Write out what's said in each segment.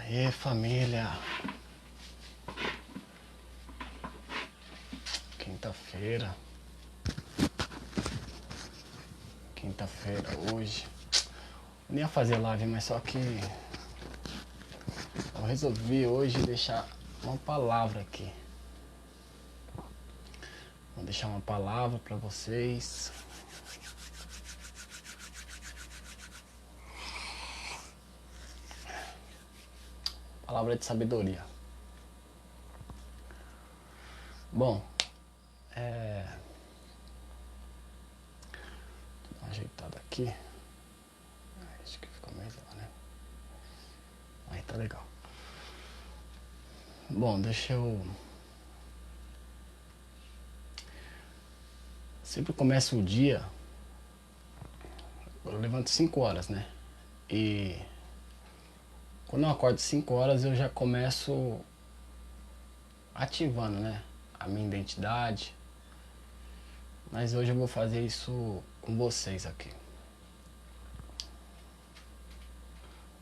Aê, família. Quinta-feira. Quinta-feira hoje. Eu nem ia fazer live, mas só que eu resolvi hoje deixar uma palavra aqui. Vou deixar uma palavra para vocês. Palavra de sabedoria. Bom, Dá uma ajeitada aqui. Acho que ficou melhor, né? Aí tá legal. Bom, deixa eu... Sempre começo o dia... Eu levanto 5 horas, né? E... Quando eu acordo 5 horas, eu já começo ativando, né, a minha identidade. Mas hoje eu vou fazer isso com vocês aqui.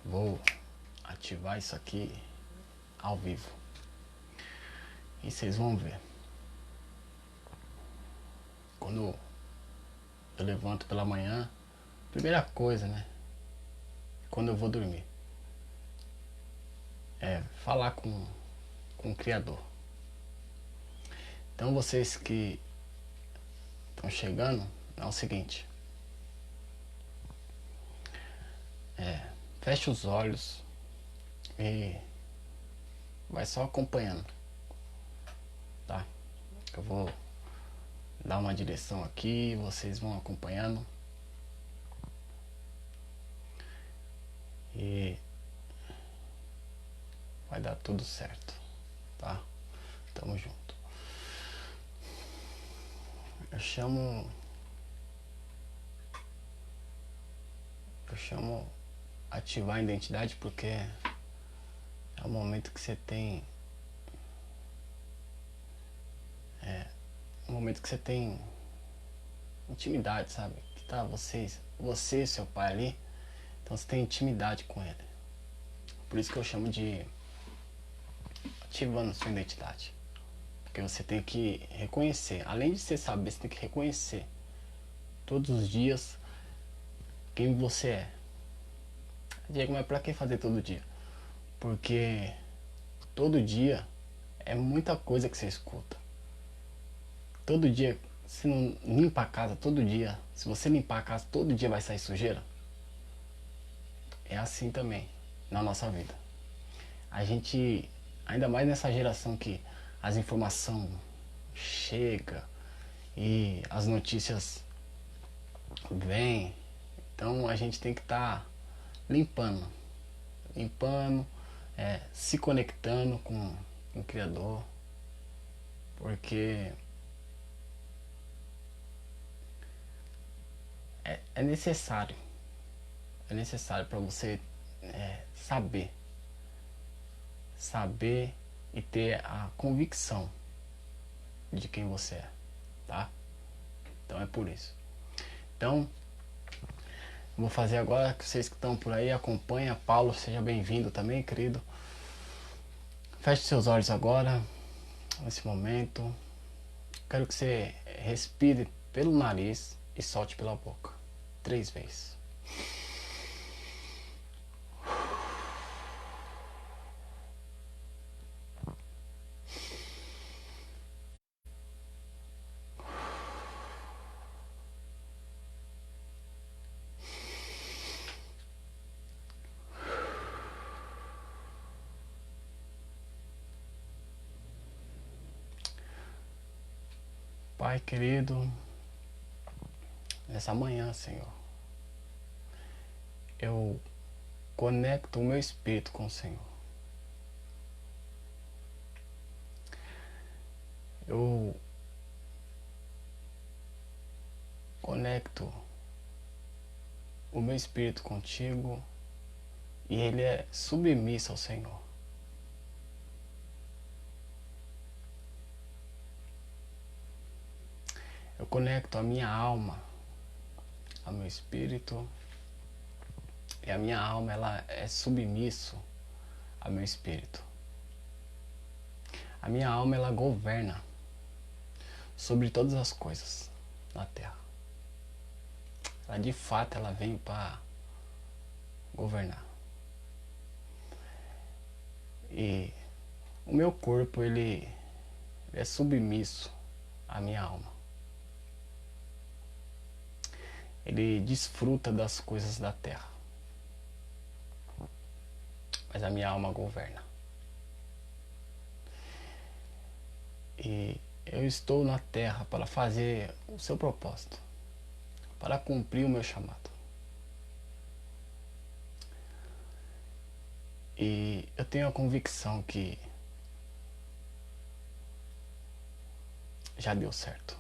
Vou ativar isso aqui ao vivo. E vocês vão ver. Quando eu levanto pela manhã, primeira coisa, né, quando eu vou dormir, é falar com o Criador. Então vocês que estão chegando, é o seguinte. Feche os olhos e vai só acompanhando, tá? Eu vou dar uma direção aqui, vocês vão acompanhando. E vai dar tudo certo, tá? Tamo junto. Eu chamo ativar a identidade porque é o momento que você tem um momento que você tem intimidade, sabe? Que tá você e seu pai ali, então você tem intimidade com ele. Por isso que eu chamo de ativando sua identidade. Porque você tem que reconhecer, além de você saber, você tem que reconhecer todos os dias quem você é. Diego, mas pra que fazer todo dia? Porque todo dia é muita coisa que você escuta. Todo dia, se não limpa a casa todo dia, se você limpar a casa todo dia vai sair sujeira? É assim também na nossa vida. A gente, ainda mais nessa geração que as informações chegam e as notícias vêm, então a gente tem que estar limpando, se conectando com o Criador, porque é necessário para você saber e ter a convicção de quem você é, tá? Então é por isso. Então vou fazer agora, que vocês que estão por aí acompanha. Paulo, seja bem-vindo também, querido. Feche seus olhos agora, nesse momento. Quero que você respire pelo nariz e solte pela boca 3 vezes. Pai querido, nessa manhã, Senhor, eu conecto o meu espírito com o Senhor. Eu conecto o meu espírito contigo e ele é submisso ao Senhor. Eu conecto a minha alma ao meu espírito e a minha alma ela é submisso a meu espírito. A minha alma, ela governa sobre todas as coisas na terra. Ela, de fato, ela veio para governar. E o meu corpo, ele é submisso à minha alma. Ele desfruta das coisas da terra, mas a minha alma governa. E eu estou na terra para fazer o seu propósito, para cumprir o meu chamado. E eu tenho a convicção que já deu certo.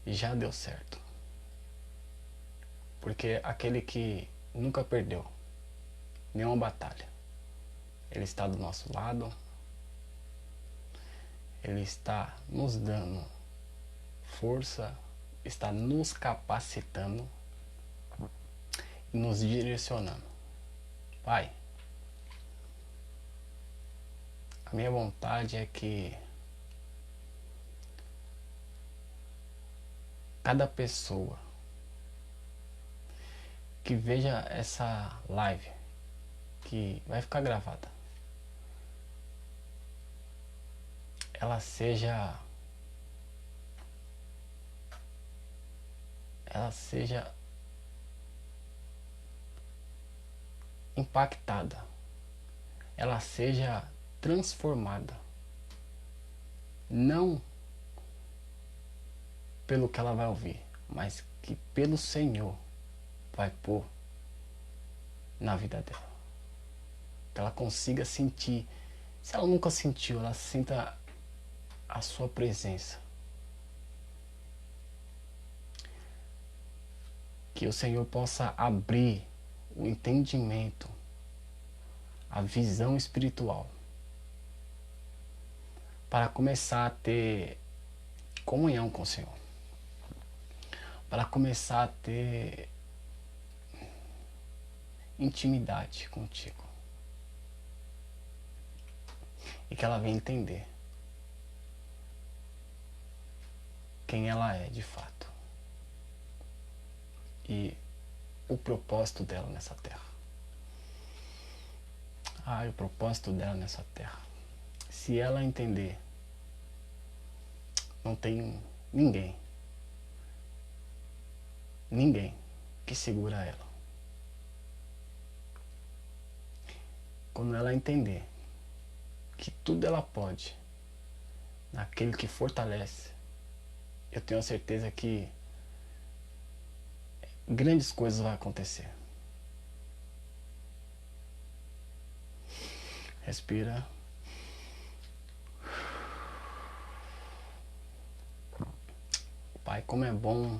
E já deu certo. Porque aquele que nunca perdeu nenhuma batalha, ele está do nosso lado, ele está nos dando força, está nos capacitando e nos direcionando. Pai, a minha vontade é que cada pessoa que veja essa live, que vai ficar gravada, ela seja impactada, ela seja transformada, não pelo que ela vai ouvir, mas que pelo Senhor vai pôr na vida dela. Que ela consiga sentir, se ela nunca sentiu, ela sinta a sua presença. Que o Senhor possa abrir o entendimento, a visão espiritual, para começar a ter comunhão com o Senhor, para começar a ter intimidade contigo, e que ela venha entender quem ela é de fato e o propósito dela nessa terra. O propósito dela nessa terra. Se ela entender, não tem ninguém que segura ela. Quando ela entender que tudo ela pode naquele que fortalece, eu tenho a certeza que grandes coisas vão acontecer. Respira. Pai, como é bom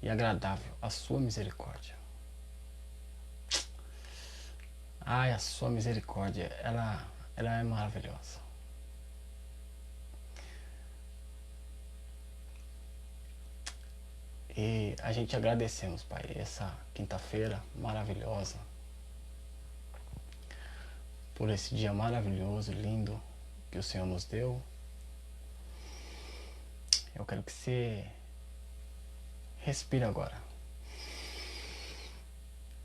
e agradável a sua misericórdia. A sua misericórdia, ela é maravilhosa. E a gente agradecemos, Pai, essa quinta-feira maravilhosa, por esse dia maravilhoso, lindo que o Senhor nos deu. Eu quero que você respire agora.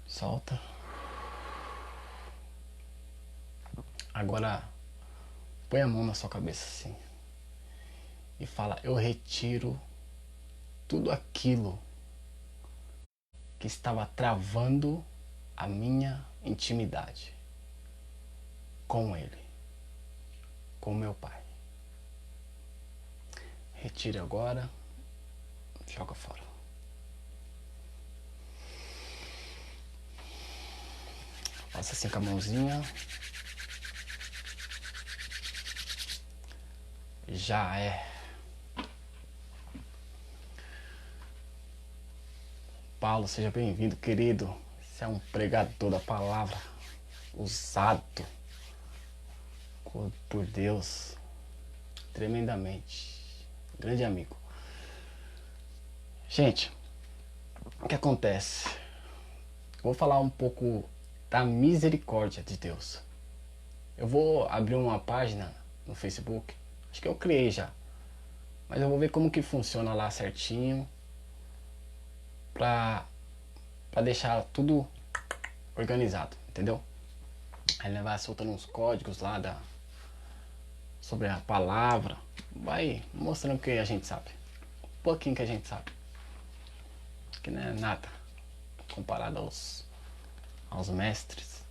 Solta. Agora põe a mão na sua cabeça assim e fala: eu retiro tudo aquilo que estava travando a minha intimidade com Ele, com meu Pai. Retire agora, joga fora. Faça assim com a mãozinha. Já é. Paulo, seja bem-vindo, querido. Você é um pregador da palavra, usado por Deus tremendamente. Grande amigo. Gente, o que acontece? vou falar um pouco da misericórdia de Deus. Eu vou abrir uma página no Facebook, acho que eu criei já, mas eu vou ver como que funciona lá certinho, pra deixar tudo organizado, entendeu? Aí ele vai soltando uns códigos lá sobre a palavra, vai mostrando o que a gente sabe, um pouquinho que a gente sabe, que não é nada comparado aos mestres.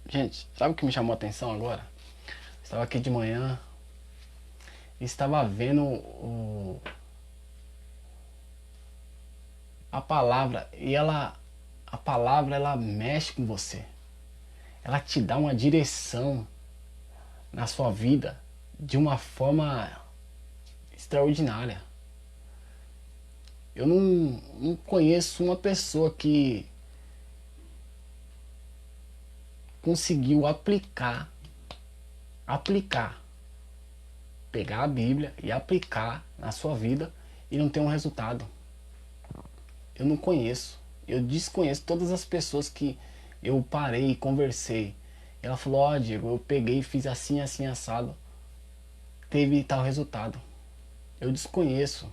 Gente, sabe o que me chamou a atenção agora? Estava aqui de manhã e estava vendo a palavra, e a palavra ela mexe com você, ela te dá uma direção na sua vida de uma forma extraordinária. Eu não conheço uma pessoa que conseguiu pegar a Bíblia e aplicar na sua vida e não ter um resultado. Eu não conheço, eu desconheço todas as pessoas que eu parei e conversei. Ela falou: ó, Diego, eu peguei e fiz assim, assim, assado, teve tal resultado. Eu desconheço.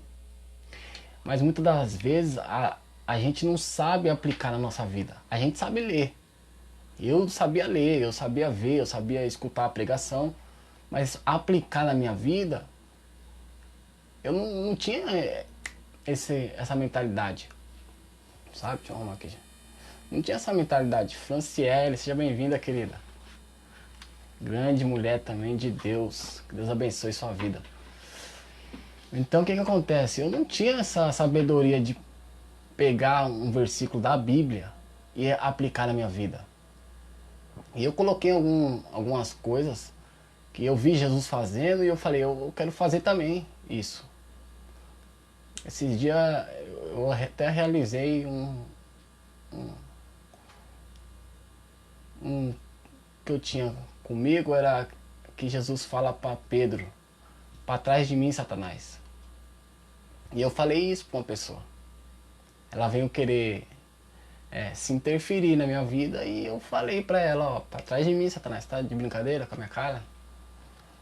Mas muitas das vezes a gente não sabe aplicar na nossa vida. A gente sabe ler. Eu sabia ler, eu sabia ver, eu sabia escutar a pregação, mas aplicar na minha vida, eu não tinha essa mentalidade, sabe? Deixa eu arrumar aqui. Não tinha essa mentalidade. Franciele, seja bem-vinda, querida. Grande mulher também de Deus. Que Deus abençoe sua vida. Então o que acontece? Eu não tinha essa sabedoria de pegar um versículo da Bíblia e aplicar na minha vida. E eu coloquei algumas coisas que eu vi Jesus fazendo e eu falei: eu quero fazer também isso. Esses dias eu até realizei um que eu tinha comigo, era que Jesus fala para Pedro: para trás de mim, Satanás. E eu falei isso para uma pessoa. Ela veio querer se interferir na minha vida e eu falei para ela: ó, para trás de mim, Satanás, tá de brincadeira com a minha cara?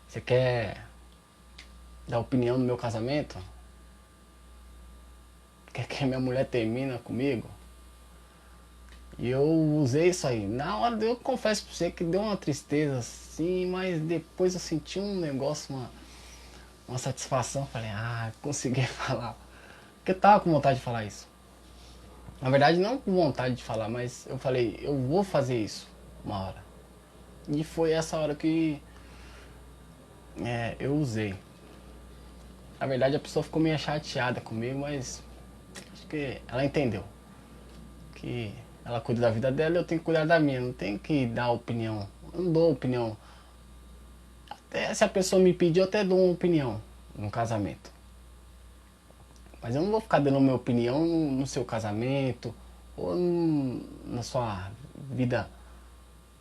Você quer dar opinião no meu casamento? Quer que minha mulher termina comigo? E eu usei isso aí. Na hora eu confesso pra você que deu uma tristeza assim, mas depois eu senti um negócio, uma satisfação. Falei: ah, consegui falar. Porque eu tava com vontade de falar isso. Na verdade não com vontade de falar, mas eu falei: eu vou fazer isso uma hora. E foi essa hora que eu usei. Na verdade a pessoa ficou meio chateada comigo, mas acho que ela entendeu que ela cuida da vida dela e eu tenho que cuidar da minha. Não tenho que dar opinião. Eu não dou opinião. Até se a pessoa me pedir, eu até dou uma opinião no casamento. Mas eu não vou ficar dando minha opinião no seu casamento ou na sua vida,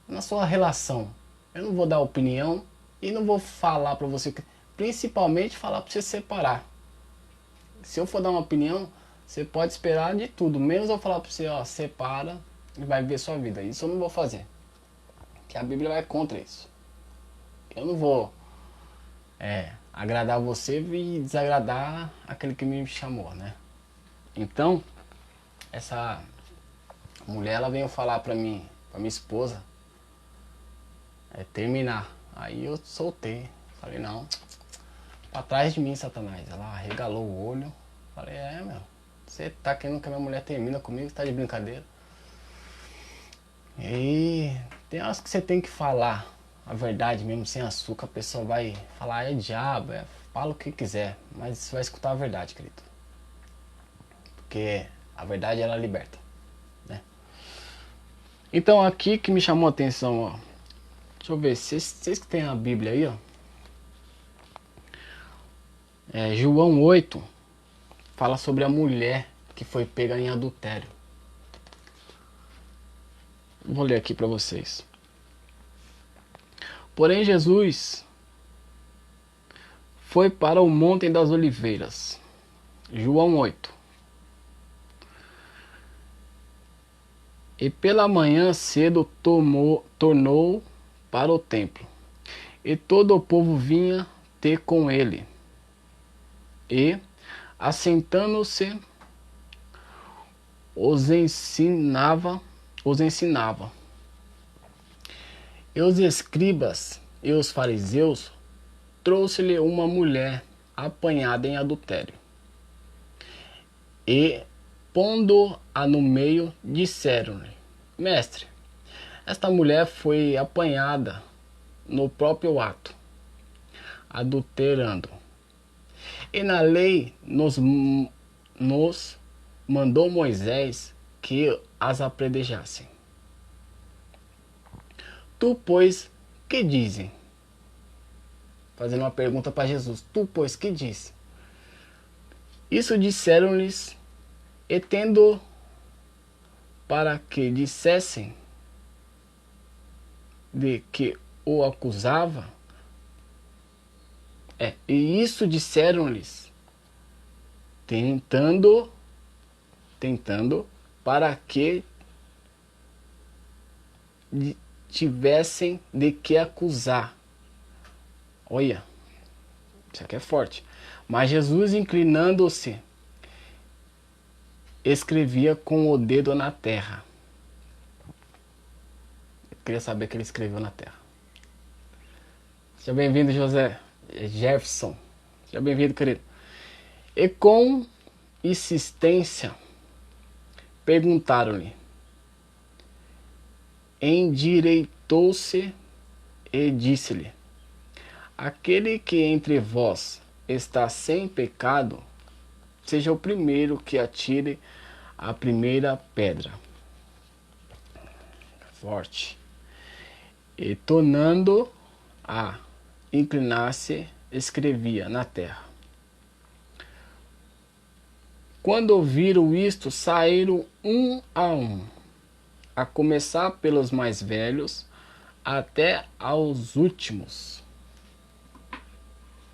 na sua relação. Eu não vou dar opinião e não vou falar pra você, principalmente falar pra você separar. Se eu for dar uma opinião, você pode esperar de tudo, menos eu falar pra você: ó, separa e vai viver sua vida. Isso eu não vou fazer, que a Bíblia vai contra isso. Eu não vou agradar você e desagradar aquele que me chamou, né? Então, essa mulher, ela veio falar pra mim, pra minha esposa, terminar. Aí eu soltei, falei: não, pra trás de mim, Satanás. Ela arregalou o olho. Falei: meu, você tá querendo que a minha mulher termina comigo? Você tá de brincadeira? E tem horas que você tem que falar a verdade mesmo, sem açúcar. A pessoa vai falar: é diabo, fala o que quiser, mas você vai escutar a verdade, querido. Porque a verdade, ela liberta, né? Então aqui que me chamou a atenção, ó. Deixa eu ver, vocês que tem a Bíblia aí, ó. João 8 fala sobre a mulher que foi pega em adultério. Vou ler aqui para vocês. Porém Jesus foi para o Monte das Oliveiras. João 8. E pela manhã cedo tornou para o templo, e todo o povo vinha ter com ele. E, assentando-se, os ensinava, os ensinava. E os escribas e os fariseus trouxe-lhe uma mulher apanhada em adultério. E, pondo-a no meio, disseram-lhe: Mestre, esta mulher foi apanhada no próprio ato, adulterando. E na lei nos mandou Moisés que as apedrejassem. Tu, pois, que dizem? Fazendo uma pergunta para Jesus. Tu, pois, que diz? Isso disseram-lhes, e tendo para que dissessem de que o acusava, e isso disseram-lhes, tentando para que tivessem de que acusar. Olha, isso aqui é forte. Mas Jesus, inclinando-se, escrevia com o dedo na terra. Eu queria saber o que ele escreveu na terra. Seja bem-vindo, José Jefferson. Seja bem-vindo, querido. E com insistência perguntaram-lhe. Endireitou-se e disse-lhe: Aquele que entre vós está sem pecado, seja o primeiro que atire a primeira pedra. Forte. E tornando a inclinar-se, escrevia na terra. Quando ouviram isto, saíram um, a começar pelos mais velhos, até aos últimos.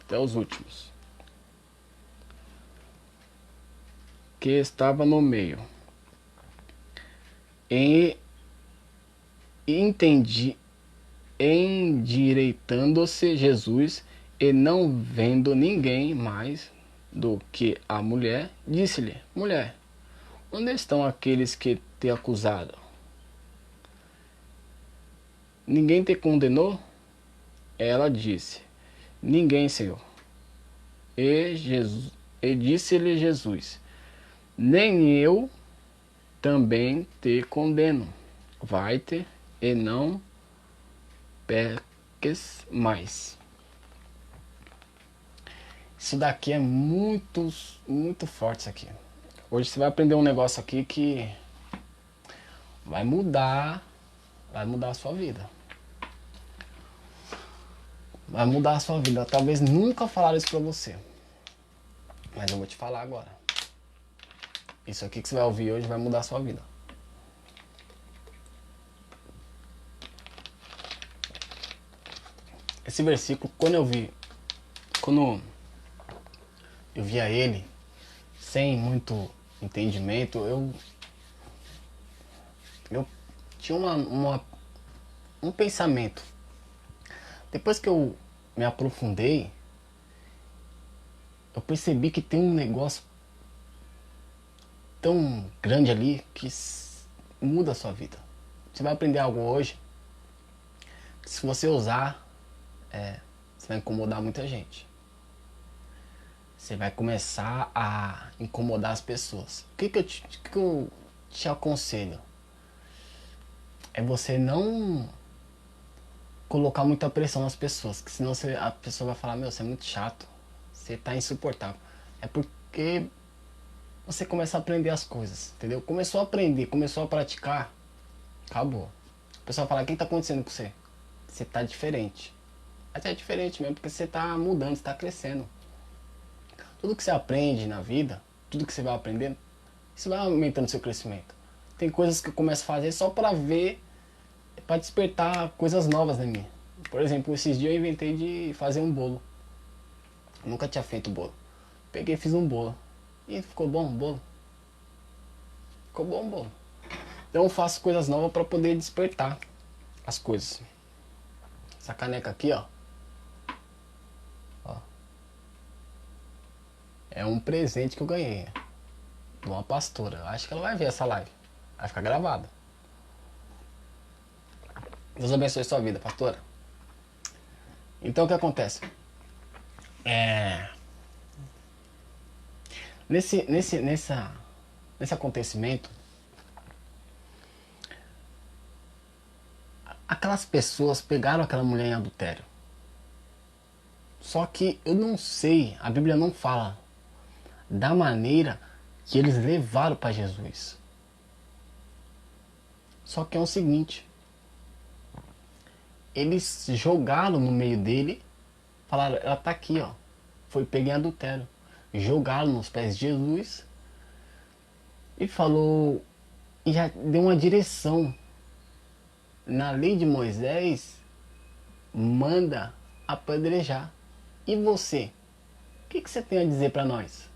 Até os últimos. Que estava no meio. E endireitando-se Jesus, e não vendo ninguém mais do que a mulher, disse-lhe: Mulher, onde estão aqueles que te acusaram? Ninguém te condenou? Ela disse: Ninguém, Senhor. E disse-lhe Jesus: Nem eu também te condeno. Vai-te e não peques mais. Isso daqui é muito forte, isso aqui. Hoje você vai aprender um negócio aqui que vai mudar a sua vida. Vai mudar a sua vida. Talvez nunca falaram isso pra você, mas eu vou te falar agora. Isso aqui que você vai ouvir hoje vai mudar a sua vida. Esse versículo, quando eu via ele sem muito entendimento, eu tinha um pensamento. Depois que eu me aprofundei, eu percebi que tem um negócio tão grande ali que muda a sua vida. Você vai aprender algo hoje que, se você usar, você vai incomodar muita gente. Você vai começar a incomodar as pessoas. O que eu te aconselho? É você não colocar muita pressão nas pessoas, que senão a pessoa vai falar: Meu, você é muito chato, você tá insuportável. É porque você começa a aprender as coisas, entendeu? Começou a aprender, começou a praticar, acabou. O pessoal fala: O que tá acontecendo com você? Você tá diferente. Mas é diferente mesmo, porque você tá mudando, você tá crescendo. Tudo que você aprende na vida, tudo que você vai aprendendo, isso vai aumentando seu crescimento. Tem coisas que eu começo a fazer só pra ver, pra despertar coisas novas em mim. Por exemplo, esses dias eu inventei de fazer um bolo. Eu nunca tinha feito bolo. Peguei e fiz um bolo. E ficou bom o bolo. Ficou bom o bolo. Então eu faço coisas novas para poder despertar as coisas. Essa caneca aqui, ó. Ó. É um presente que eu ganhei de uma pastora. Acho que ela vai ver essa live. Vai ficar gravada. Deus abençoe sua vida, pastora. Então o que acontece? Nesse acontecimento, aquelas pessoas pegaram aquela mulher em adultério. Só que eu não sei, a Bíblia não fala da maneira que eles levaram para Jesus. Só que é o seguinte, eles jogaram no meio dele, falaram, ela tá aqui, ó. Foi pega em adultério. Jogaram nos pés de Jesus e falou, e já deu uma direção. Na lei de Moisés, manda apedrejar. E você? O que você tem a dizer para nós?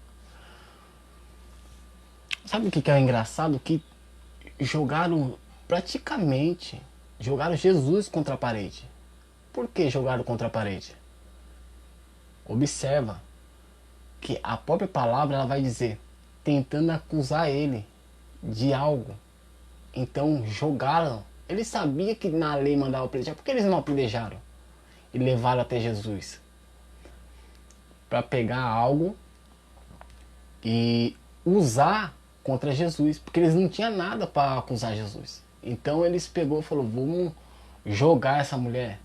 Sabe o que é engraçado? Que praticamente, jogaram Jesus contra a parede. Por que jogaram contra a parede? Observa que a própria palavra ela vai dizer, tentando acusar ele de algo. Então jogaram. Eles sabiam que na lei mandava apedrejar. Por que eles não apedrejaram? E levaram até Jesus. Para pegar algo e usar contra Jesus. Porque eles não tinham nada para acusar Jesus. Então eles pegou e falou, vamos jogar essa mulher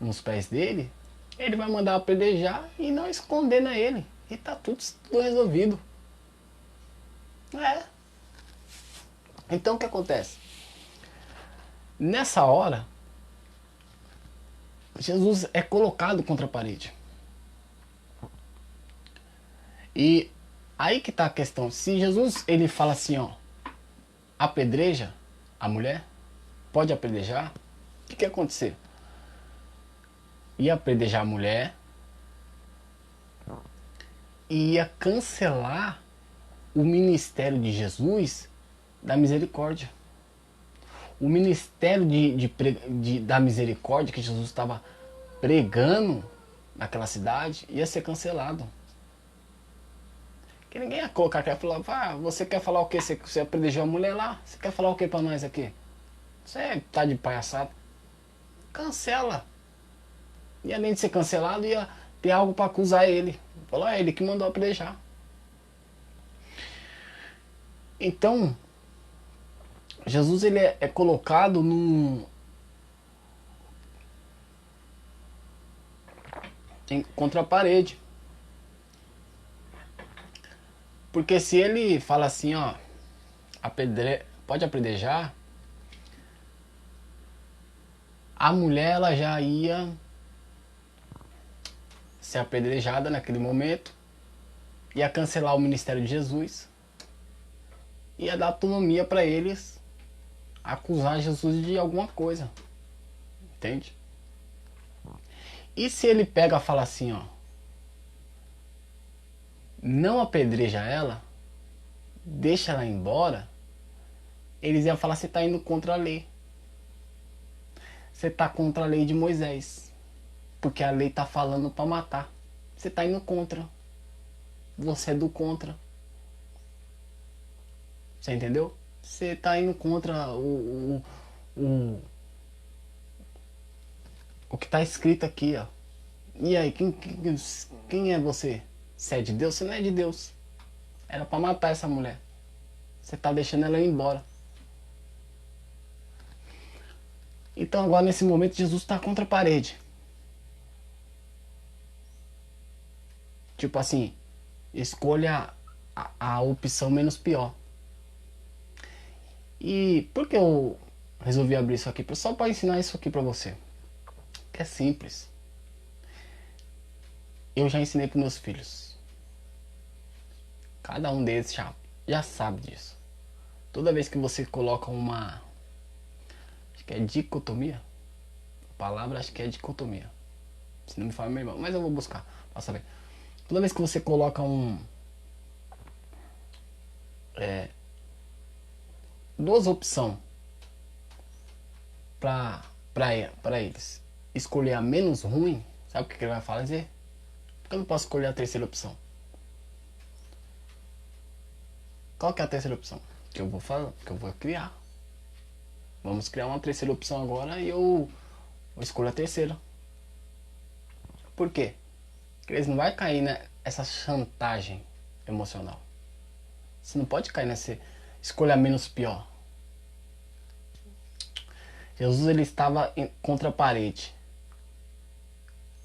nos pés dele. Ele vai mandar apedrejar e nós condena ele. E tá tudo resolvido. É. Então o que acontece? Nessa hora, Jesus é colocado contra a parede. E aí que tá a questão. Se Jesus ele fala assim, ó, apedreja a mulher, pode apedrejar, o que ia acontecer? Ia apedrejar a mulher e ia cancelar o ministério de Jesus da misericórdia. O ministério da misericórdia que Jesus estava pregando naquela cidade ia ser cancelado. Que ninguém ia colocar aqui e falar, você quer falar o que? Você apedrejou a mulher lá? Você quer falar o que pra nós aqui? Você tá de palhaçada? Cancela. E além de ser cancelado, ia ter algo para acusar ele. Falar, ele que mandou apedrejar. Então, Jesus ele é colocado contra a parede. Porque se ele fala assim, ó, pode apedrejar, a mulher ela já ia ser apedrejada naquele momento, ia cancelar o ministério de Jesus, ia dar autonomia para eles acusar Jesus de alguma coisa, entende? E se ele pega e fala assim, ó, não apedreja ela, deixa ela embora, eles iam falar, você está indo contra a lei, você está contra a lei de Moisés, porque a lei está falando para matar, você está indo contra, você é do contra, você entendeu? Você está indo contra o que está escrito aqui, ó. E aí, quem é você? Você é de Deus? Você não é de Deus. Era para matar essa mulher. Você está deixando ela ir embora. Então agora nesse momento Jesus está contra a parede. Tipo assim, escolha a opção menos pior. E por que eu resolvi abrir isso aqui? Só para ensinar isso aqui para você. Que é simples. Eu já ensinei para meus filhos. Cada um deles já sabe disso. Toda vez que você coloca uma... Acho que é dicotomia. A palavra acho que é dicotomia. Se não me fala meu irmão. Mas eu vou buscar para saber. Toda vez que você coloca duas opções pra eles escolher a menos ruim, sabe o que ele vai fazer? Porque eu não posso escolher a terceira opção. Qual que é a terceira opção? Que eu vou fazer, que eu vou criar. Vamos criar uma terceira opção agora e eu escolho a terceira. Por quê? Porque eles não vão cair nessa chantagem emocional. Você não pode cair nessa escolha menos pior. Jesus ele estava contra a parede.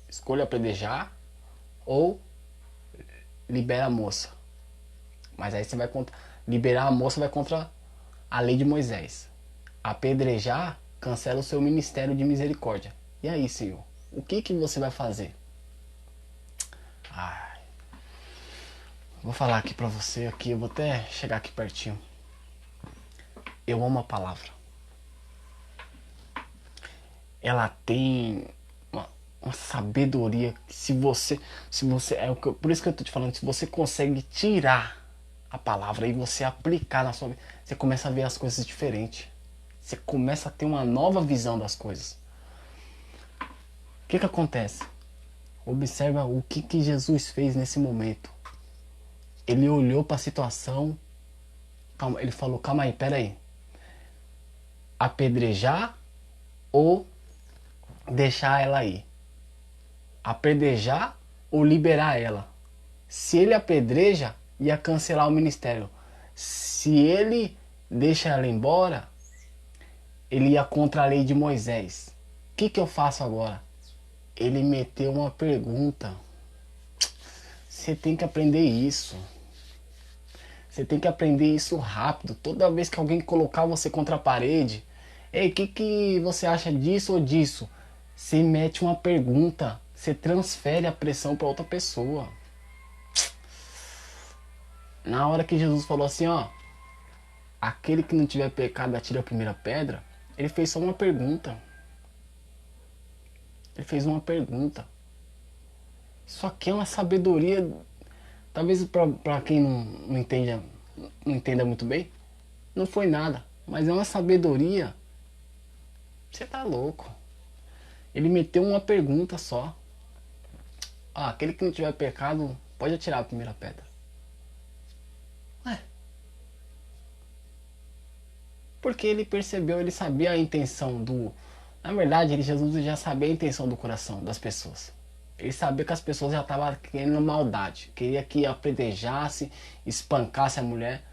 Escolha apedrejar ou libera a moça. Mas aí você vai liberar a moça vai contra a lei de Moisés. Apedrejar cancela o seu ministério de misericórdia. E aí, Senhor, o que você vai fazer? Ai, vou falar aqui pra você aqui, eu vou até chegar aqui pertinho. Eu amo a palavra. Ela tem uma sabedoria que se você por isso que eu tô te falando, se você consegue tirar a palavra e você aplicar na sua vida, você começa a ver as coisas diferentes. Você começa a ter uma nova visão das coisas. O que acontece? Observa o que Jesus fez nesse momento. Ele olhou para a situação. Calma, ele falou, calma aí, pera aí. Apedrejar ou deixar ela ir? Apedrejar ou liberar ela? Se ele apedreja, ia cancelar o ministério. Se ele deixa ela embora, ele ia contra a lei de Moisés. O que eu faço agora? Ele meteu uma pergunta. Você tem que aprender isso. Você tem que aprender isso rápido. Toda vez que alguém colocar você contra a parede, ei, o que você acha disso ou disso? Você mete uma pergunta. Você transfere a pressão para outra pessoa. Na hora que Jesus falou assim, ó, aquele que não tiver pecado atira a primeira pedra, ele fez só uma pergunta. Ele fez uma pergunta. Isso aqui é uma sabedoria. Talvez para quem não entenda muito bem, não foi nada. Mas é uma sabedoria. Você tá louco. Ele meteu uma pergunta só. Ah, aquele que não tiver pecado pode atirar a primeira pedra. Ué. Porque ele percebeu, ele sabia a intenção do... Na verdade, Jesus já sabia a intenção do coração das pessoas. Ele sabia que as pessoas já estavam querendo maldade. Queria que apedrejasse, espancasse a mulher.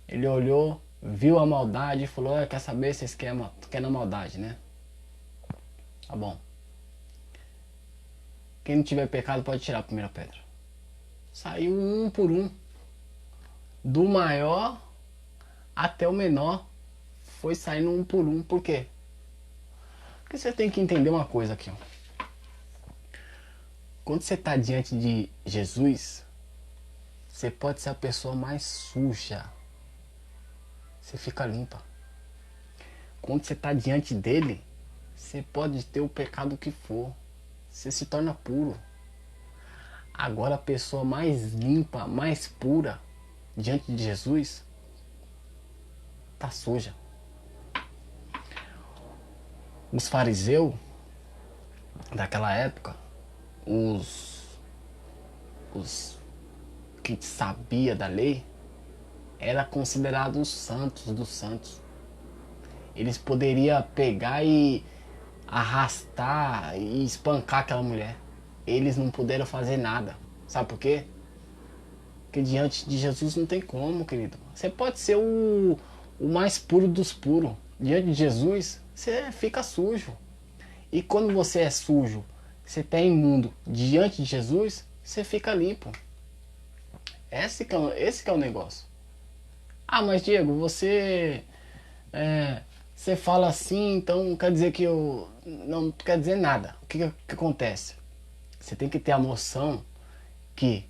Ele olhou, viu a maldade e falou, quer saber, vocês querem a maldade, né? Tá bom. Quem não tiver pecado pode tirar a primeira pedra. Saiu um por um. Do maior até o menor. Foi saindo um por um. Por quê? Porque você tem que entender uma coisa aqui, ó. Quando você está diante de Jesus, você pode ser a pessoa mais suja. Você fica limpa. Quando você está diante dele, você pode ter o pecado que for. Você se torna puro. Agora a pessoa mais limpa, mais pura, diante de Jesus, está suja. Os fariseus daquela época, os que sabia da lei, era considerado os santos dos santos. Eles poderiam pegar e arrastar e espancar aquela mulher. Eles não puderam fazer nada. Sabe por quê? Porque diante de Jesus não tem como, querido. Você pode ser o mais puro dos puros. Diante de Jesus, você fica sujo. E quando você é sujo, você está imundo diante de Jesus, você fica limpo. Esse que é o negócio. Ah, mas Diego, você fala assim, então quer dizer que eu... Não quer dizer nada. O que acontece? Você tem que ter a noção que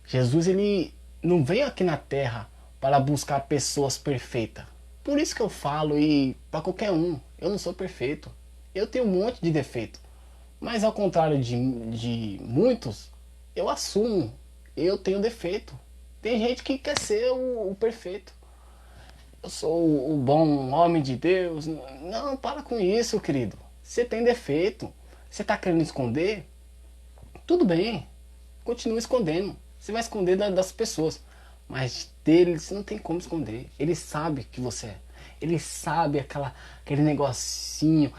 Jesus ele não veio aqui na terra para buscar pessoas perfeitas. Por isso que eu falo, e para qualquer um, eu não sou perfeito. Eu tenho um monte de defeito. Mas ao contrário de muitos, eu assumo, eu tenho defeito. Tem gente que quer ser o perfeito. eu sou o bom homem de Deus. Não, para com isso, querido. Você tem defeito. Você está querendo esconder? Tudo bem. Continua escondendo. Você vai esconder das pessoas. Mas dele você não tem como esconder. Ele sabe que você é. Ele sabe aquele negocinho,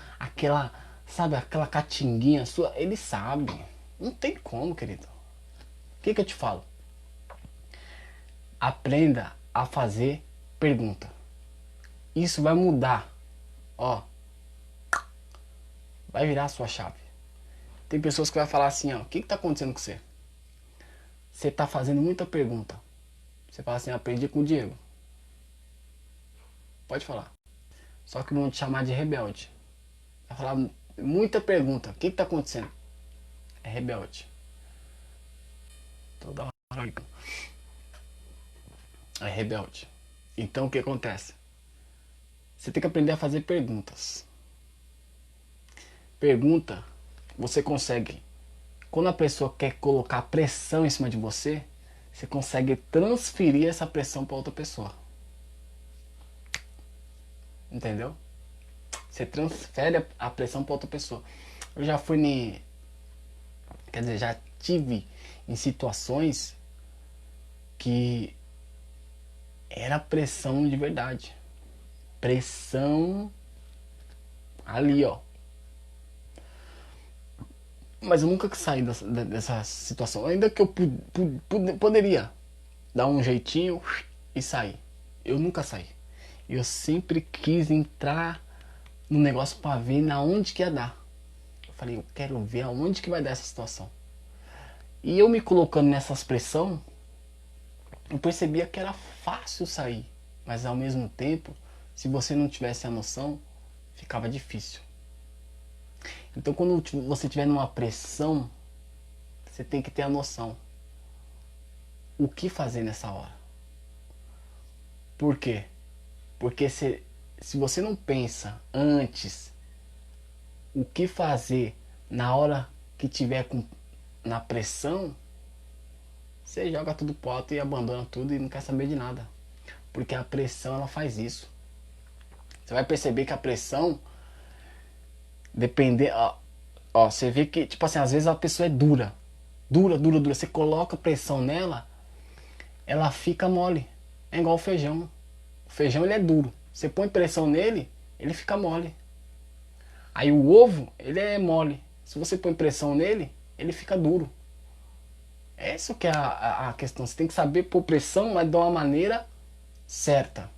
sabe, aquela catinguinha sua. Ele sabe. Não tem como, querido. O que eu te falo? Aprenda a fazer pergunta. Isso vai mudar. Ó, vai virar a sua chave. Tem pessoas que vai falar assim, ó, o que tá acontecendo com você? Você tá fazendo muita pergunta. Você fala assim, aprendi com o Diego. Pode falar. Só que vão te chamar de rebelde. Vai falar muita pergunta. O que tá acontecendo? É rebelde. Toda hora. É rebelde. Então o que acontece? Você tem que aprender a fazer perguntas. Pergunta, você consegue. Quando a pessoa quer colocar pressão em cima de você, você consegue transferir essa pressão para outra pessoa. Entendeu? Você transfere a pressão para outra pessoa. Eu já fui quer dizer, já tive em situações que era pressão de verdade. Pressão ali, ó. Mas eu nunca saí dessa situação. Ainda que eu poderia dar um jeitinho e sair. Eu nunca saí. Eu sempre quis entrar no negócio para ver na onde que ia dar. Eu falei, eu quero ver aonde que vai dar essa situação. E eu me colocando nessas pressão, eu percebia que era fácil sair. Mas ao mesmo tempo, se você não tivesse a noção, ficava difícil. Então quando você estiver numa pressão, você tem que ter a noção. O que fazer nessa hora? Por quê? Porque se você não pensa antes o que fazer na hora que tiver na pressão, você joga tudo pro alto e abandona tudo e não quer saber de nada. Porque a pressão ela faz isso. Você vai perceber que a pressão depender, ó, você vê que tipo assim, às vezes a pessoa é dura. Dura. Você coloca pressão nela, ela fica mole. É igual o feijão. O feijão ele é duro. Você põe pressão nele, ele fica mole. Aí o ovo, ele é mole. Se você põe pressão nele, ele fica duro. É isso que é a questão. Você tem que saber pôr pressão, mas de uma maneira certa.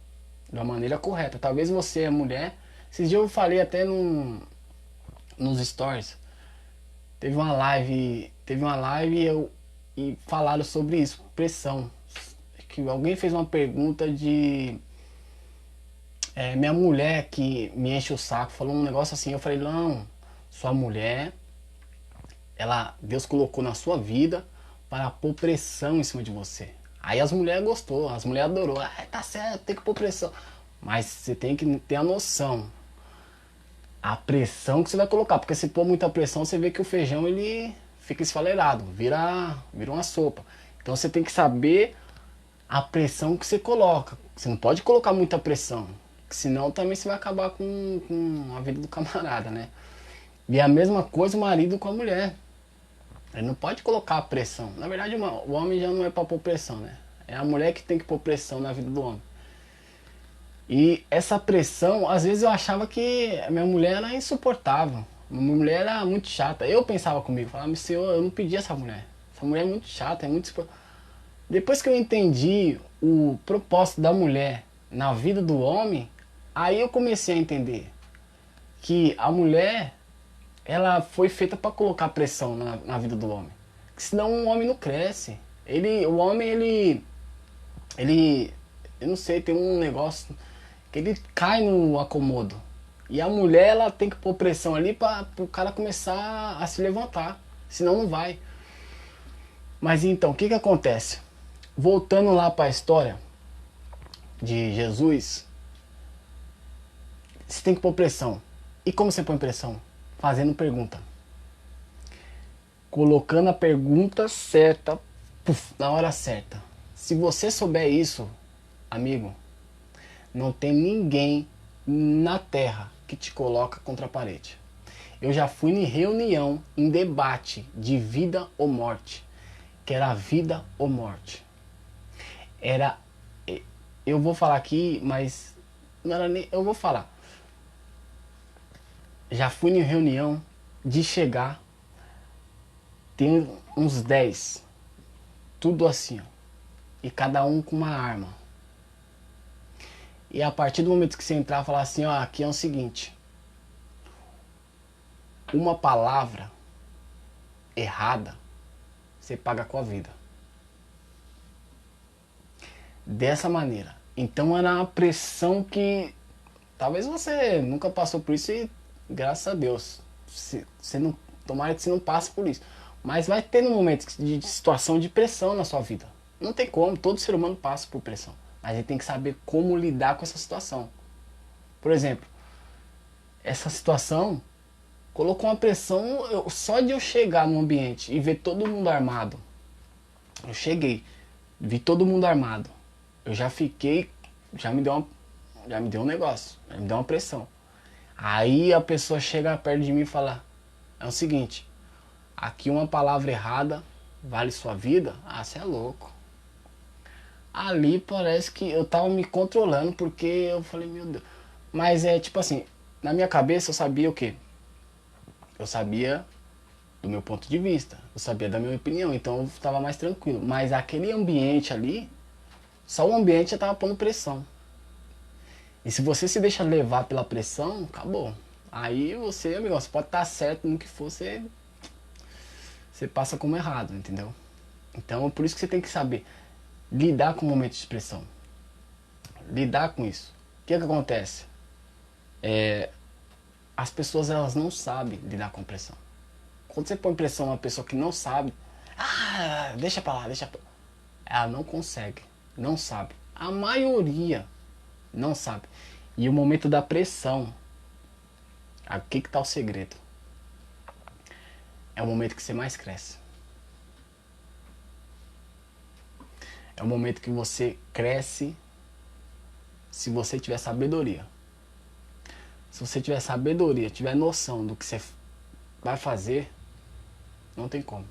De uma maneira correta. Talvez você é mulher. Esses dias eu falei até nos stories. Teve uma live e falaram sobre isso, pressão. Que alguém fez uma pergunta de minha mulher que me enche o saco, falou um negócio assim, eu falei, não, sua mulher, Deus colocou na sua vida para pôr pressão em cima de você. Aí as mulheres gostou, as mulheres adorou, tá certo, tem que pôr pressão. Mas você tem que ter a noção, a pressão que você vai colocar, porque se pôr muita pressão, você vê que o feijão ele fica esfaleirado, vira uma sopa. Então você tem que saber a pressão que você coloca. Você não pode colocar muita pressão, senão também você vai acabar com a vida do camarada, né? E a mesma coisa o marido com a mulher. Ele não pode colocar pressão. Na verdade, o homem já não é para pôr pressão, né? É a mulher que tem que pôr pressão na vida do homem. E essa pressão, às vezes eu achava que a minha mulher era insuportável. Minha mulher era muito chata. Eu pensava comigo, falava, senhor, eu não pedi essa mulher. Essa mulher é muito chata, é muito insuportável. Depois que eu entendi o propósito da mulher na vida do homem, aí eu comecei a entender que a mulher, ela foi feita para colocar pressão na vida do homem. Senão o homem não cresce. O homem, eu não sei, tem um negócio que ele cai no acomodo. E a mulher, ela tem que pôr pressão ali para o cara começar a se levantar. Senão não vai. Mas então, o que acontece? Voltando lá para a história de Jesus, você tem que pôr pressão. E como você põe pressão? Fazendo pergunta. Colocando a pergunta certa, na hora certa. Se você souber isso, amigo, Não tem ninguém na terra que te coloca contra a parede. Eu já fui em reunião, em debate de vida ou morte, que era vida ou morte. Era, eu vou falar aqui, mas não era nem, eu vou falar. Já fui em reunião de chegar, tem uns 10, tudo assim, ó, e cada um com uma arma. E a partir do momento que você entrar, falar assim, ó, aqui é o seguinte, uma palavra errada, você paga com a vida. Dessa maneira. Então era uma pressão que talvez você nunca passou por isso e graças a Deus, você não, tomara que você não passe por isso. Mas vai ter um momento de situação de pressão na sua vida. Não tem como, todo ser humano passa por pressão. Mas a gente tem que saber como lidar com essa situação. Por exemplo, essa situação colocou uma pressão, só de eu chegar no ambiente e ver todo mundo armado. Eu cheguei, vi todo mundo armado. Eu já fiquei, já me deu um negócio, já me deu uma pressão. Aí a pessoa chega perto de mim e fala, é o seguinte, aqui uma palavra errada vale sua vida? Ah, você é louco. Ali parece que eu tava me controlando porque eu falei, meu Deus. Mas é tipo assim, na minha cabeça eu sabia o quê? Eu sabia do meu ponto de vista, eu sabia da minha opinião, então eu estava mais tranquilo. Mas aquele ambiente ali, só o ambiente já tava pondo pressão. E se você se deixa levar pela pressão, acabou. Aí você, amigão, você pode estar certo no que for, você passa como errado, entendeu? Então, por isso que você tem que saber lidar com momentos de pressão. Lidar com isso. O que é que acontece? As pessoas, elas não sabem lidar com pressão. Quando você põe pressão numa pessoa que não sabe, deixa pra lá, deixa pra lá. Ela não consegue, não sabe. A maioria não sabe. E o momento da pressão, aqui que tá o segredo. É o momento que você mais cresce. É o momento que você cresce se você tiver sabedoria. Se você tiver sabedoria, tiver noção do que você vai fazer, não tem como.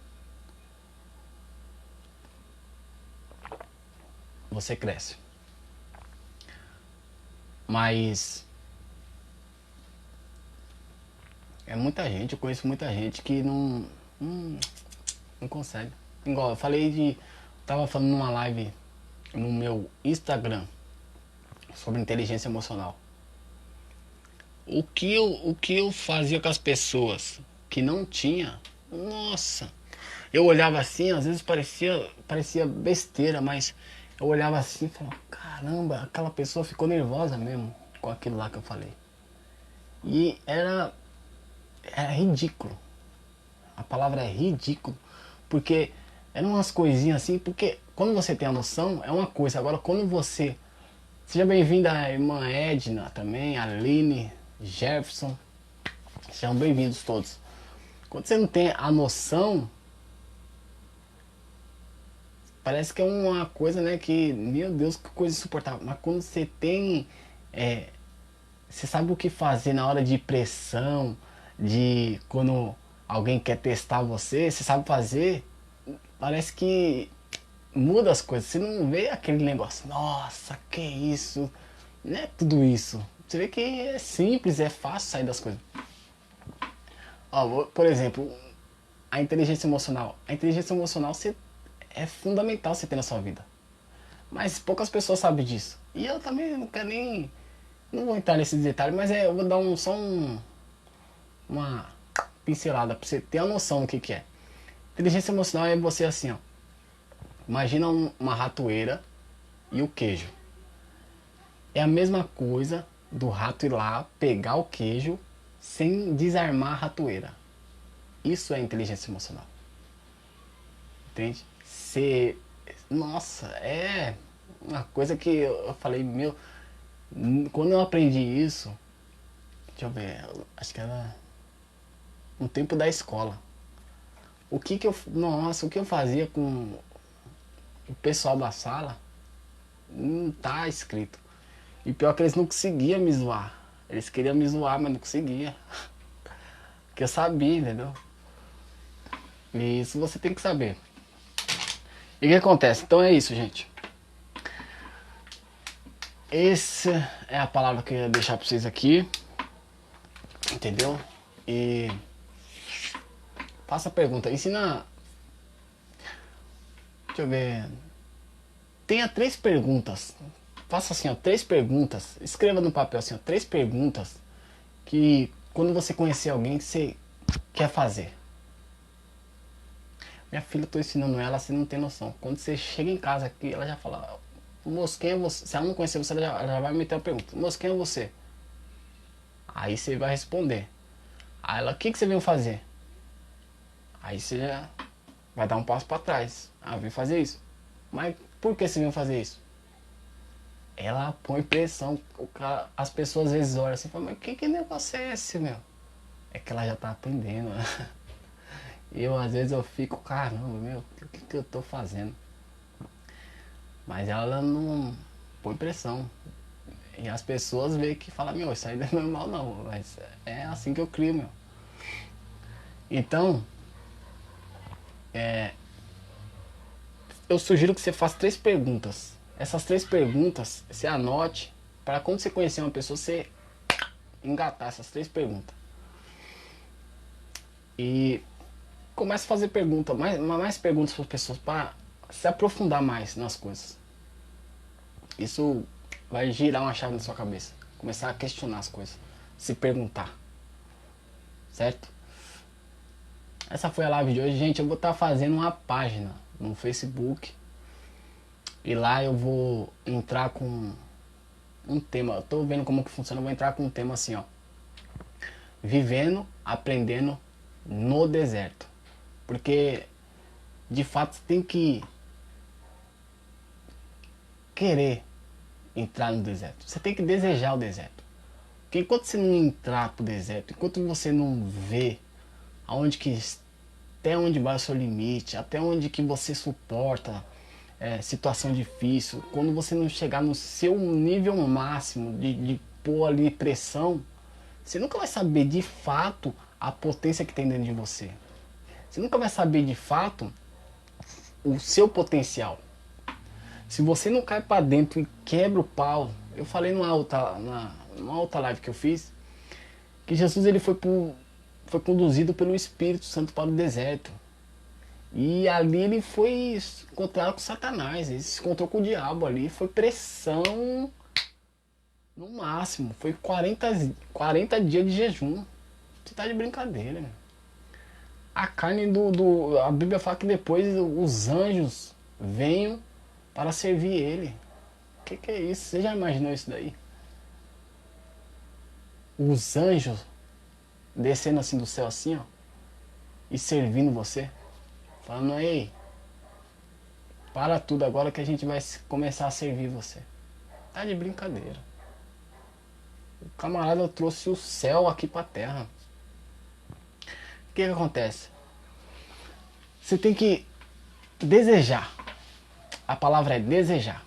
Você cresce. Mas é muita gente, eu conheço muita gente que não consegue. Igual eu falei de. Tava falando numa live no meu Instagram sobre inteligência emocional. O que eu fazia com as pessoas que não tinha, nossa, eu olhava assim, às vezes parecia besteira, mas eu olhava assim e falava, caramba, aquela pessoa ficou nervosa mesmo com aquilo lá que eu falei. E era ridículo. A palavra é ridículo, porque eram umas coisinhas assim, porque quando você tem a noção é uma coisa, agora quando você. Seja bem-vinda a irmã Edna também, a Aline, Jefferson. Sejam bem-vindos todos. Quando você não tem a noção, parece que é uma coisa, né, que, meu Deus, que coisa insuportável. Mas quando você tem, você sabe o que fazer na hora de pressão, de quando alguém quer testar você, você sabe fazer, parece que muda as coisas. Você não vê aquele negócio, nossa, que isso, não é tudo isso. Você vê que é simples, é fácil sair das coisas. Ó, por exemplo, a inteligência emocional. A inteligência emocional é fundamental você ter na sua vida. Mas poucas pessoas sabem disso. E eu também não quero nem. Não vou entrar nesse detalhe, mas eu vou dar uma pincelada pra você ter a noção do que é. Inteligência emocional é você assim, ó. Imagina uma ratoeira e o queijo. É a mesma coisa do rato ir lá pegar o queijo sem desarmar a ratoeira. Isso é inteligência emocional. Entende? Nossa, é uma coisa que eu falei, meu. Quando eu aprendi isso, deixa eu ver, acho que era no tempo da escola. Nossa, o que eu fazia com o pessoal da sala, não tá escrito. E pior que eles não conseguiam me zoar. Eles queriam me zoar, mas não conseguia. Porque eu sabia, entendeu? E isso você tem que saber. E o que acontece? Então é isso, gente. Essa é a palavra que eu ia deixar pra vocês aqui. Entendeu? E faça a pergunta. Ensina. Deixa eu ver. Tenha 3 perguntas. Faça assim, ó, 3 perguntas. Escreva no papel assim, ó, 3 perguntas que quando você conhecer alguém que você quer fazer. Minha filha, eu tô ensinando ela, você não tem noção. Quando você chega em casa aqui, ela já fala, moço, quem é você? Se ela não conhecer você, ela já vai meter a pergunta. Moço, quem é você? Aí você vai responder. Aí ela, o que você veio fazer? Aí você já vai dar um passo para trás. Ah, vim fazer isso. Mas por que você veio fazer isso? Ela põe pressão. As pessoas às vezes olham assim e falam, mas que negócio é esse, meu? É que ela já tá aprendendo. E eu às vezes eu fico, caramba, meu, o que eu tô fazendo? Mas ela não põe pressão. E as pessoas veem que falam, meu, isso aí não é normal não. Mas é assim que eu crio, meu. Então, eu sugiro que você faça 3 perguntas. Essas 3 perguntas, você anote, para quando você conhecer uma pessoa, você engatar essas 3 perguntas. E comece a fazer perguntas, mais perguntas para as pessoas, para se aprofundar mais nas coisas. Isso vai girar uma chave na sua cabeça. Começar a questionar as coisas. Se perguntar. Certo? Essa foi a live de hoje, gente. Eu vou estar fazendo uma página no Facebook. E lá eu vou entrar com um tema. Eu tô vendo como que funciona. Eu vou entrar com um tema assim, ó. Vivendo, aprendendo no deserto. Porque de fato você tem que querer entrar no deserto. Você tem que desejar o deserto. Porque enquanto você não entrar pro deserto, enquanto você não vê aonde que, até onde vai o seu limite, até onde que você suporta situação difícil, quando você não chegar no seu nível máximo de pôr ali pressão, você nunca vai saber de fato a potência que tem dentro de você. Você nunca vai saber de fato o seu potencial. Se você não cai para dentro e quebra o pau, eu falei numa outra live que eu fiz, que Jesus ele foi conduzido pelo Espírito Santo para o deserto. E ali ele foi encontrar com Satanás, ele se encontrou com o diabo ali, foi pressão no máximo, foi 40 dias de jejum. Você tá de brincadeira, meu. A carne a Bíblia fala que depois os anjos venham para servir ele. Que é isso? Você já imaginou isso daí? Os anjos descendo assim do céu assim, ó, e servindo você, falando, ei, para tudo agora que a gente vai começar a servir você. Tá de brincadeira. O camarada trouxe o céu aqui pra terra. O que acontece? Você tem que desejar. A palavra é desejar.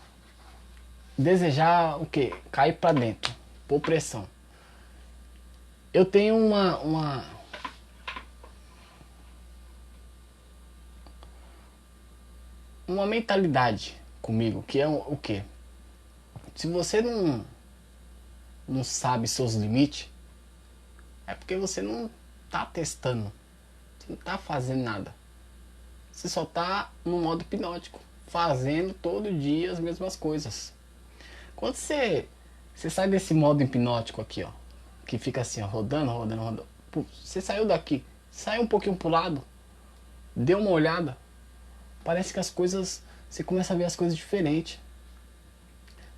Desejar o quê? Cair pra dentro. Por pressão. Eu tenho uma mentalidade comigo, que é o quê? Se você não sabe seus limites, é porque você não tá testando. Você não tá fazendo nada. Você só tá no modo hipnótico, fazendo todo dia as mesmas coisas. Quando você sai desse modo hipnótico aqui, ó, que fica assim, ó, rodando, rodando, rodando. Pô, você saiu daqui, saiu um pouquinho pro lado, deu uma olhada, parece que as coisas, você começa a ver as coisas diferentes.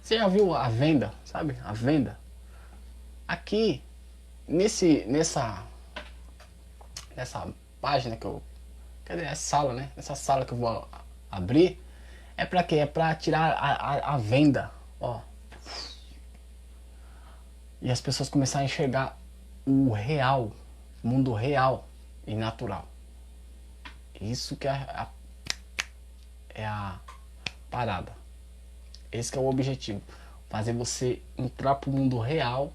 Você já viu a venda, sabe? A venda. Aqui, nessa página que eu, cadê? É sala, né? Essa sala que eu vou abrir, é pra quê? É pra tirar a venda, ó. E as pessoas começarem a enxergar o real, o mundo real e natural. Isso que é a parada. Esse que é o objetivo. fazer você entrar para o mundo real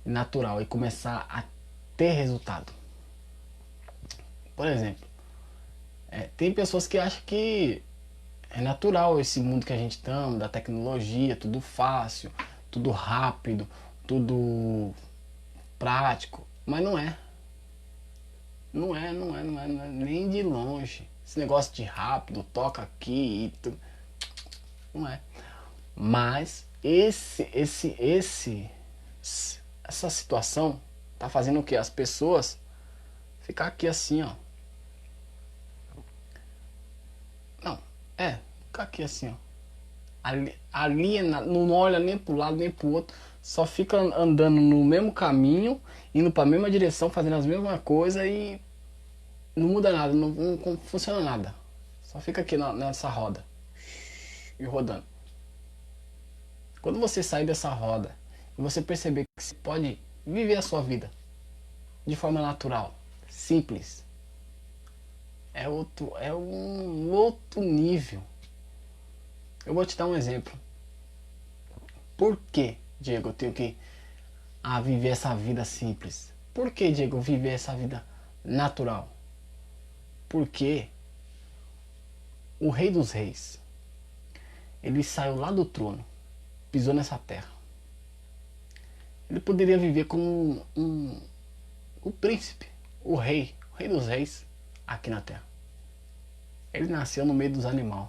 e natural e começar a ter resultado. Por exemplo, tem pessoas que acham que é natural esse mundo que a gente está, da tecnologia, tudo fácil, tudo rápido, tudo prático, mas não é. Não é nem de longe. Esse negócio de rápido, toca aqui e tudo, não é. Mas essa situação tá fazendo o que? As pessoas ficar aqui assim, ó. Não, ficar aqui assim, ó. Ali não olha nem pro lado nem pro outro, só fica andando no mesmo caminho, indo para a mesma direção, fazendo as mesmas coisas e não muda nada, não funciona nada. Só fica aqui nessa roda e rodando. Quando você sair dessa roda e você perceber que você pode viver a sua vida de forma natural, simples, é um outro nível. Eu vou te dar um exemplo. Por que, Diego, eu tenho que viver essa vida simples? Por que, Diego, viver essa vida natural? Porque o Rei dos Reis, ele saiu lá do trono, pisou nessa terra. Ele poderia viver como o príncipe, o rei dos reis aqui na terra. Ele nasceu no meio dos animais.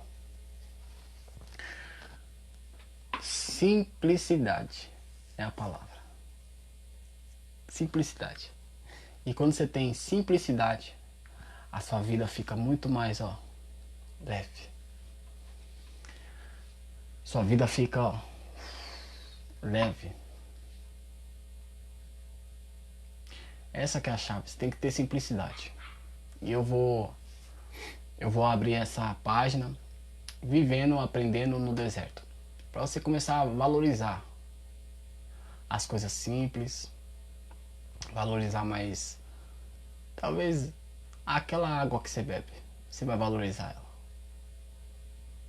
Simplicidade é a palavra. Simplicidade. E quando você tem simplicidade, a sua vida fica muito mais, leve. Sua vida fica, leve. Essa que é a chave. Você tem que ter simplicidade. E eu vou abrir essa página Vivendo, Aprendendo no Deserto, para você começar a valorizar as coisas simples, valorizar mais, talvez aquela água que você bebe, você vai valorizar ela.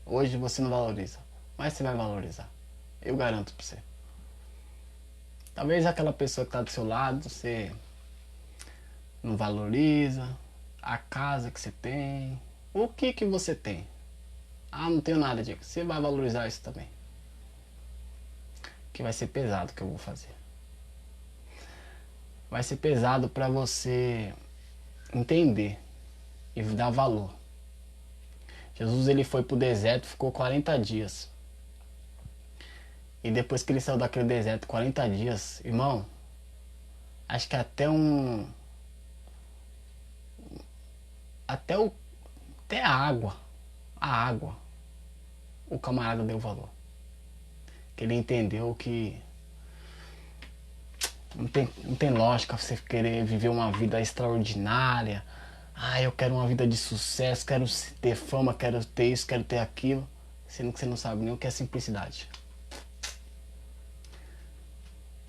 Hoje você não valoriza, mas você vai valorizar, eu garanto para você. Talvez aquela pessoa que está do seu lado, você não valoriza, a casa que você tem, o que você tem. Não tenho nada, Diego. Você vai valorizar isso também. Que vai ser pesado que eu vou fazer. Vai ser pesado para você entender e dar valor. Jesus, ele foi pro deserto, ficou 40 dias. E depois que ele saiu daquele deserto, 40 dias, irmão, acho que até a água, o camarada deu valor. Que ele entendeu que não tem lógica você querer viver uma vida extraordinária. Eu quero uma vida de sucesso, quero ter fama, quero ter isso, quero ter aquilo, sendo que você não sabe nem o que é simplicidade.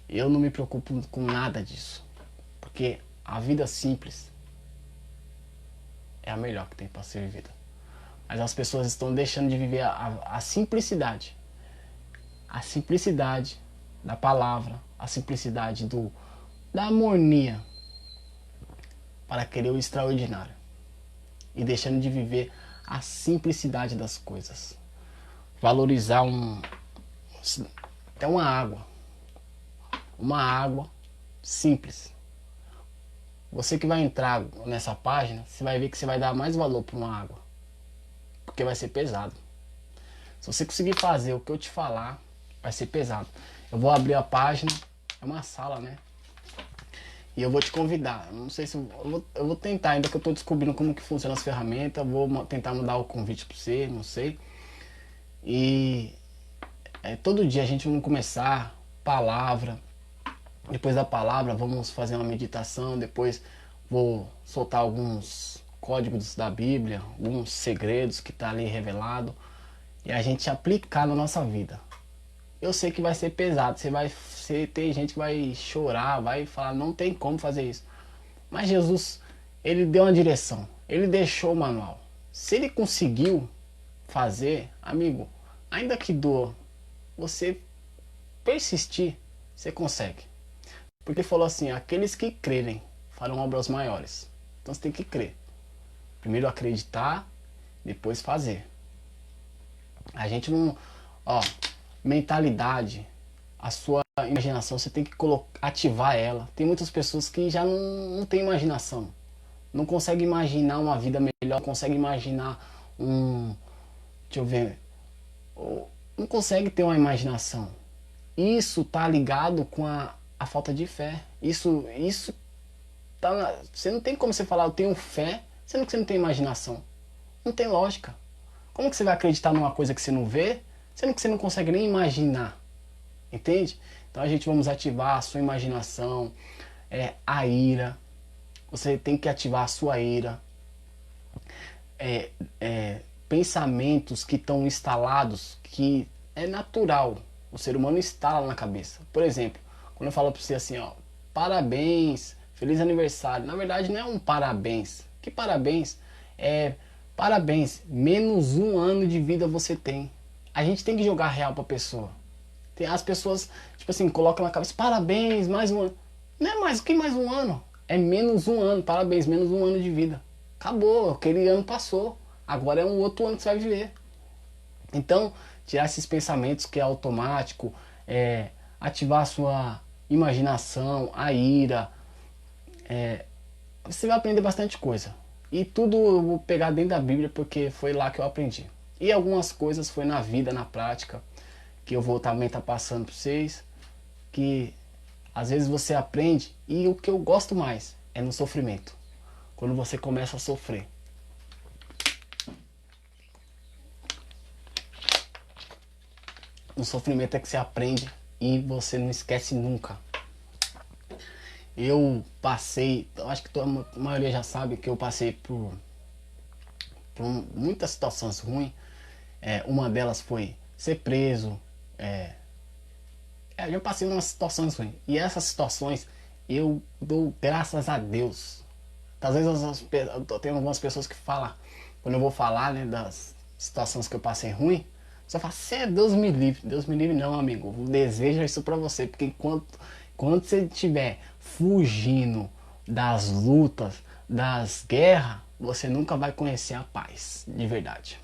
Eu não me preocupo com nada disso, porque a vida simples é a melhor que tem para ser vivida. Mas as pessoas estão deixando de viver a simplicidade. A simplicidade da palavra, a simplicidade da harmonia, para querer o extraordinário. E deixando de viver a simplicidade das coisas. Valorizar até uma água. Uma água simples. Você que vai entrar nessa página, você vai ver que você vai dar mais valor para uma água. Porque vai ser pesado. Se você conseguir fazer o que eu te falar, vai ser pesado. Eu vou abrir a página, é uma sala, né? E eu vou te convidar. Não sei se eu vou tentar, ainda que eu estou descobrindo como que funciona as ferramentas. Vou tentar mandar o convite para você, não sei. E todo dia a gente vai começar palavra. Depois da palavra vamos fazer uma meditação. Depois vou soltar alguns códigos da Bíblia, alguns segredos que tá ali revelado, e a gente aplicar na nossa vida. Eu sei que vai ser pesado, tem gente que vai chorar, vai falar, não tem como fazer isso. Mas Jesus, ele deu uma direção, ele deixou o manual. Se ele conseguiu fazer, amigo, ainda que doa, você persistir, você consegue. Porque ele falou assim, aqueles que crerem farão obras maiores. Então você tem que crer. Primeiro acreditar, depois fazer. A gente não... Ó, mentalidade, a sua imaginação, você tem que ativar ela. Tem muitas pessoas que já não têm imaginação. Não conseguem imaginar uma vida melhor, não conseguem imaginar um... Deixa eu ver... Não consegue ter uma imaginação. Isso tá ligado com a falta de fé. Isso tá você não tem como você falar eu tenho fé, sendo que você não tem imaginação. Não tem lógica. Como que você vai acreditar numa coisa que você não vê, sendo que você não consegue nem imaginar? Entende? Então a gente vamos ativar a sua imaginação, a ira. Você tem que ativar a sua ira. Pensamentos que estão instalados, que é natural. O ser humano instala na cabeça. Por exemplo, quando eu falo para você assim, ó, parabéns, feliz aniversário. Na verdade não é um parabéns. Que parabéns? É parabéns, menos 1 ano de vida você tem. A gente tem que jogar real pra pessoa. Tem as pessoas, tipo assim, colocam na cabeça, parabéns, mais 1 ano. Não é mais, o que mais 1 ano? É menos 1 ano, parabéns, menos 1 ano de vida. Acabou, aquele ano passou. Agora é um outro ano que você vai viver. Então, tirar esses pensamentos que é automático, ativar a sua imaginação, a ira, você vai aprender bastante coisa. E tudo eu vou pegar dentro da Bíblia porque foi lá que eu aprendi. E algumas coisas foi na vida, na prática, que eu vou também estar passando para vocês, que às vezes você aprende e o que eu gosto mais é no sofrimento. Quando você começa a sofrer. No sofrimento é que você aprende e você não esquece nunca. Eu passei, acho que a maioria já sabe que eu passei por muitas situações ruins. Uma delas foi ser preso. Eu passei umas situações ruins. E essas situações eu dou graças a Deus. Às vezes eu tenho algumas pessoas que falam, quando eu vou falar, né, das situações que eu passei ruim, você fala, Deus me livre. Deus me livre não, amigo. Eu desejo isso pra você, porque quando você estiver fugindo das lutas, das guerras, você nunca vai conhecer a paz de verdade.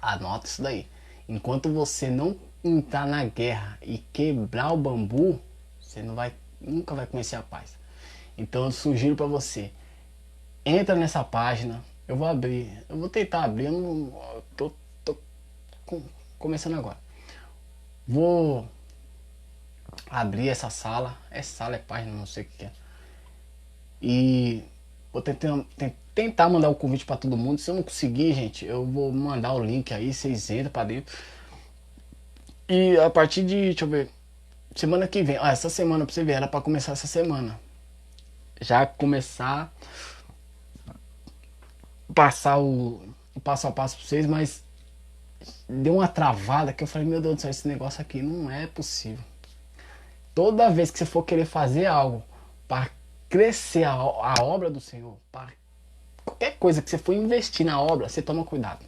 Anota isso daí. Enquanto você não entrar na guerra e quebrar o bambu, você nunca vai conhecer a paz. Então eu sugiro para você, entra nessa página. Eu vou abrir, eu vou tentar abrir, eu não tô começando agora. Vou abrir essa sala, é página, não sei o que é. E vou tentar mandar o convite para todo mundo. Se eu não conseguir, gente, eu vou mandar o link aí, vocês entram para dentro. E a partir de, deixa eu ver, semana que vem, essa semana pra você ver, era pra começar essa semana. Já começar passar o passo a passo pra vocês, mas deu uma travada que eu falei, meu Deus do céu, esse negócio aqui não é possível. Toda vez que você for querer fazer algo para crescer a obra do Senhor, para qualquer coisa que você for investir na obra, você toma cuidado.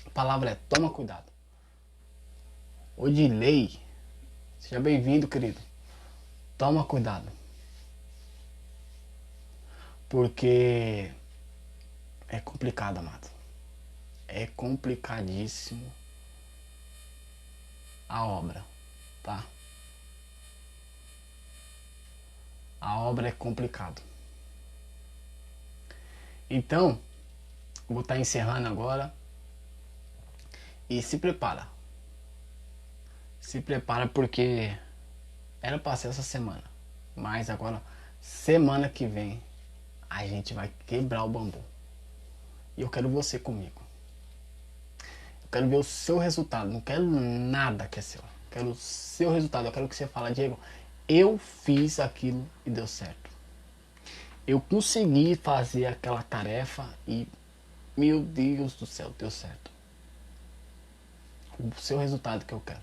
A palavra é toma cuidado. Odilei, seja bem-vindo, querido. Toma cuidado. Porque é complicado, amado. É complicadíssimo a obra, tá? A obra é complicado. Então, vou estar encerrando agora. E se prepara. Se prepara porque era pra ser essa semana. Mas agora, semana que vem, a gente vai quebrar o bambu. E eu quero você comigo. Eu quero ver o seu resultado. Não quero nada que é seu. Eu quero o seu resultado. Eu quero que você fale, Diego, eu fiz aquilo e deu certo. Eu consegui fazer aquela tarefa e, meu Deus do céu, deu certo. O seu resultado que eu quero.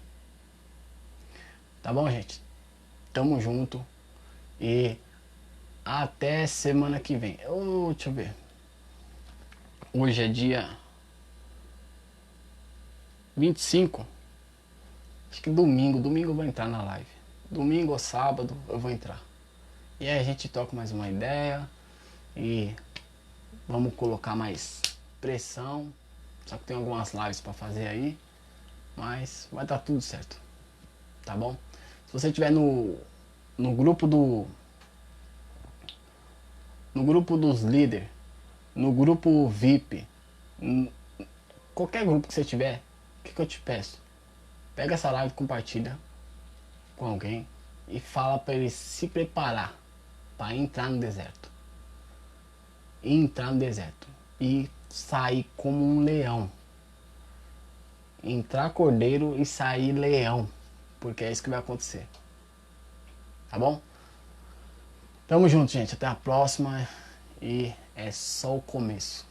Tá bom, gente? Tamo junto. E até semana que vem. Deixa eu ver. Hoje é dia 25. Acho que domingo eu vou entrar na live. Domingo ou sábado eu vou entrar. E aí a gente toca mais uma ideia e vamos colocar mais pressão. Só que tem algumas lives para fazer aí, mas vai dar tudo certo. Tá bom? Se você estiver no grupo no grupo dos líderes, no grupo VIP, qualquer grupo que você tiver, o que eu te peço? Pega essa live, compartilha com alguém e fala para ele se preparar para entrar no deserto. Entrar no deserto e sair como um leão. Entrar cordeiro e sair leão, porque é isso que vai acontecer. Tá bom? Tamo junto, gente. Até a próxima. E é só o começo.